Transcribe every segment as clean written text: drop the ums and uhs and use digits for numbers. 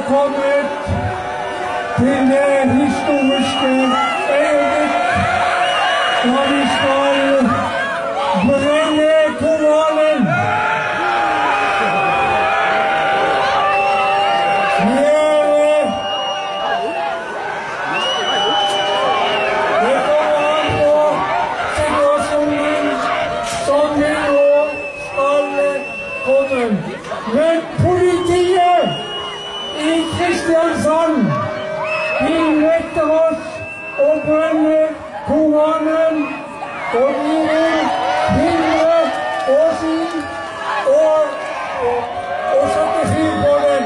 kommet til det historiske øyeblikk da vi skal brenne Koranen. Det kommer an på situasjonen som vi nå skal komme. Men politiet i Kristiansand vil nekter oss å brenne Koranen, og de vil hindre oss i å sette fyr på den.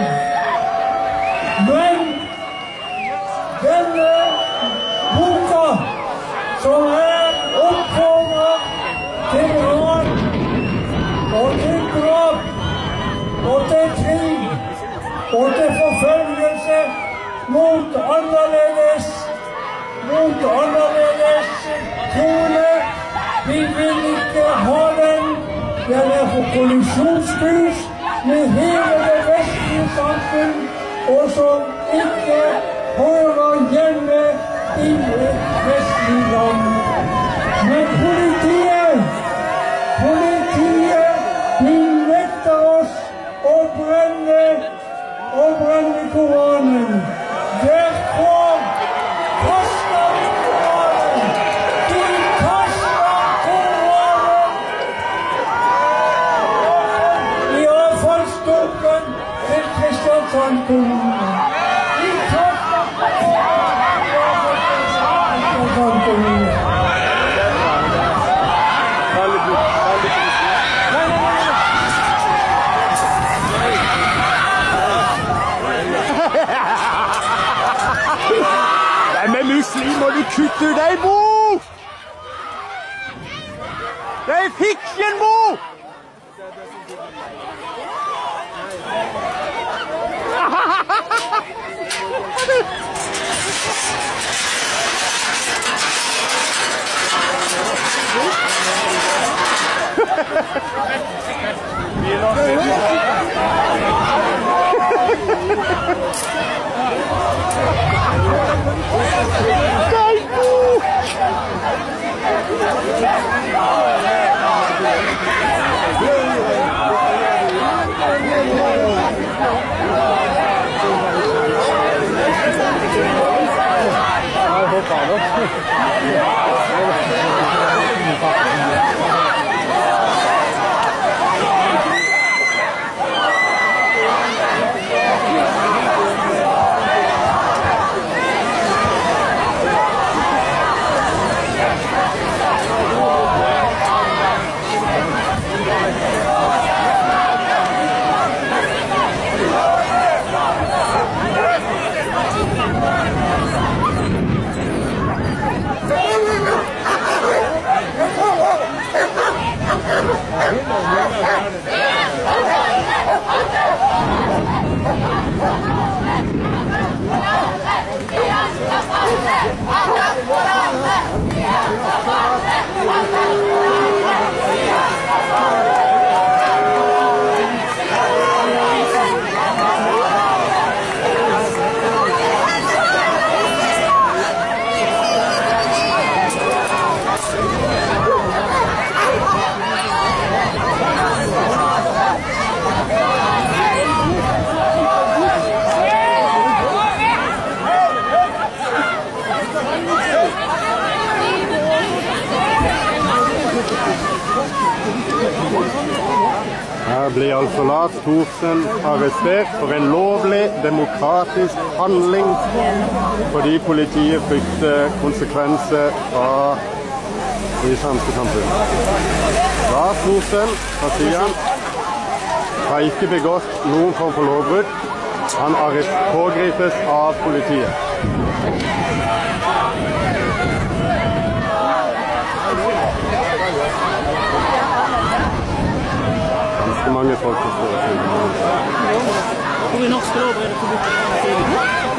Men denne boka som oppfordrer til ran og til drap og til krig og til forfølgelse mot annerledes troende. Vi vil ikke ha den. Den på kollisjonskurs med hele det vestlige samfunn, og som ikke hører hjemme i et vestlig land. Men politiet nekter oss å brenne Koranen. Derfor kaster vi Koranen. Vi kaster Koranen i avfallsdunken til Kristiansand kommune. Vi kaster Koranen i Kristiansand kommune. Men muslimer, du kutter deg, Bo! Det er fiksjon, Bo! Her blir altså Lars Thorsen arrestert for en lovlig, demokratisk handling, fordi politiet frykter konsekvenser fra det islamske samfunnet. Lars Thorsen, partiet, har ikke begått noen form for lovbrudd. Han pågripes av politiet. Ganske mange folk som står og filmer. Hvor i norsk lov er det forbudt å brenne film?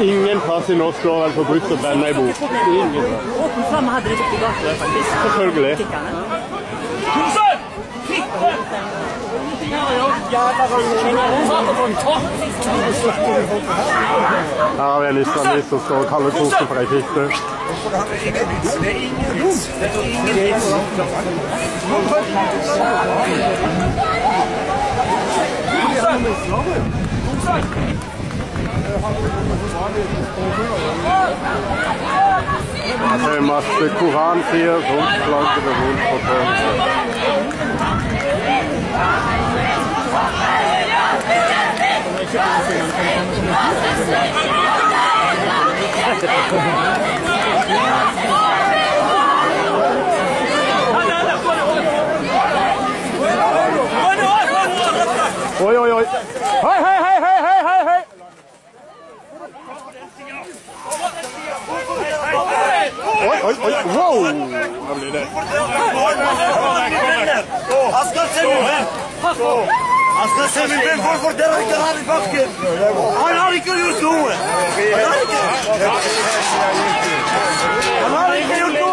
Ingen plass i norsk lov er det forbudt å brenne en bok. Ingen plass. Åpen fremme hadde de borte i gaten, faktisk. Selvfølgelig. Kikkerne. Thorsen! Kikk! Her har vi en islamist som står og kaller koken for ei fitte. Det er masse koransider som flagger ved rundt på tårnet. Oi, oi, oi. Hei, hei, hei, hei, hei, hei, hei. Oi, oi, oi, wow. Hva blir det? Han skal se min venn. Han skal se min venn. Hvorfor dere ikke har i bakken? Han har ikke gjort noe. Han har ikke gjort noe.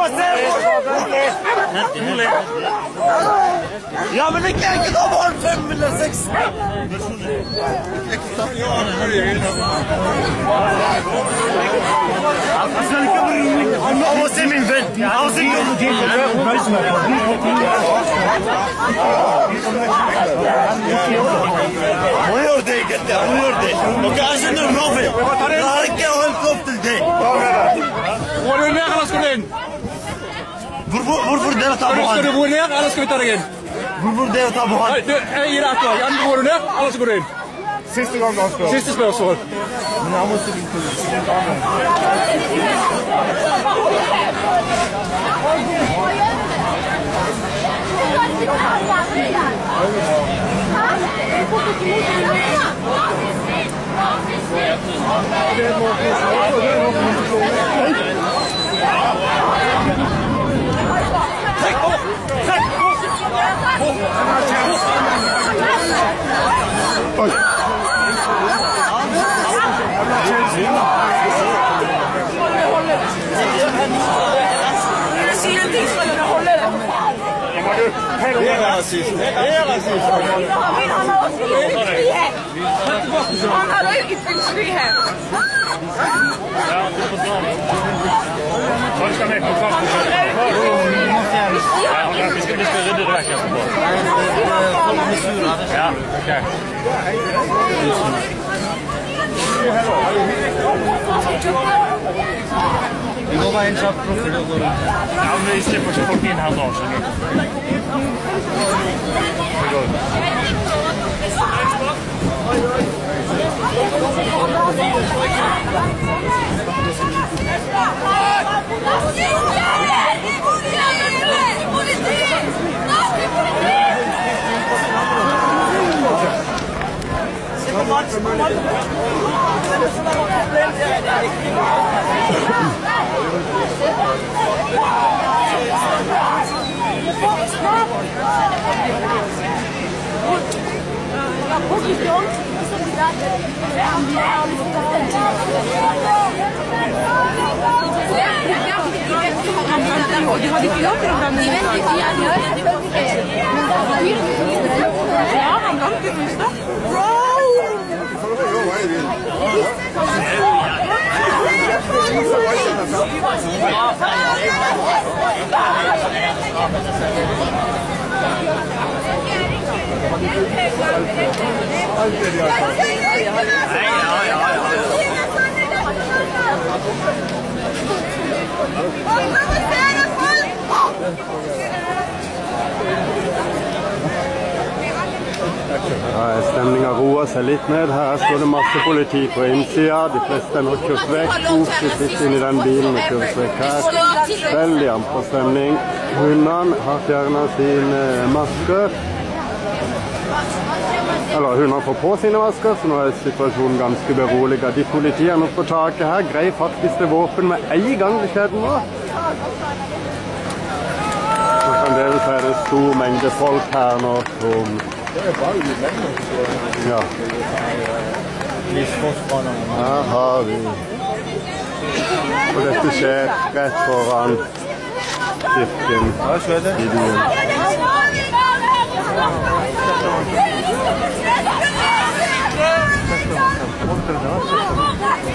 Ja, men det kan ikke da være 5 eller 6. Han skal ikke bry. Han må se min venn. Han skal ikke bry. Han gjør det ikke. Han gjør det. Dere er ikke noe noe. Jeg har ikke holdt opp til det. Hvor er du ned, eller skal du inn? Hvorfor dere tar på han? Skal du gå ned, eller skal vi ta deg inn? Hvorfor dere tar på han? Nei, jeg gir deg et lag. Enten går du ned, eller så går du inn. Siste gang han spør. Siste spørsmål. Men jeg må stille til Oi. Han har jo ytringsfrihet. Han skal med på kraft. Vi skal rydde det vekk etterpå. Ja, ok. Vi må være en kjapp profil og gå rundt. Ja, men vi slipper ikke folk inn her nå. De hadde ikke lov til å blande inn. Ja, han ga ikke huske. Stemningen roer seg litt ned. Her står det masse politi på innsida. De fleste er nå kjørt vekk. Koser sitter inn i den bilen og kjøres vekk her. Veldig amper stemning. Hundene har fjernet sine masker. Eller hundene får på sine masker, så nå er situasjonen ganske beroliget. De politiene på taket her greier faktisk det våpen med en gang det skjedde nå. Så fremdeles er det stor mengde folk her nå som... Ja. Her har vi. Og dette skjer rett foran kirken i byen.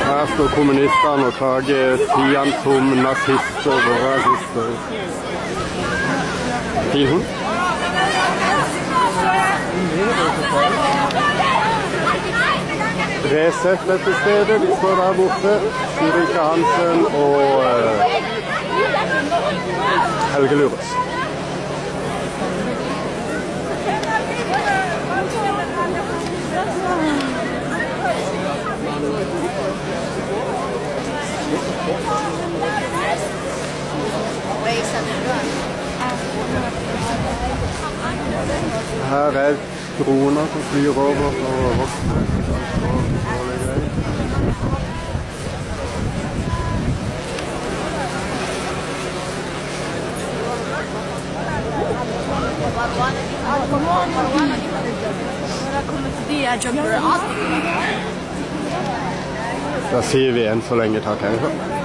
Her står kommunistene og tager tiden som nazister og rasister. Fin hund. Resett dette stedet, de står der borte. Sirika Hansen og Helge Lures. Her er droner som flyr over og voksne. Da sier vi enn så lenge takk her.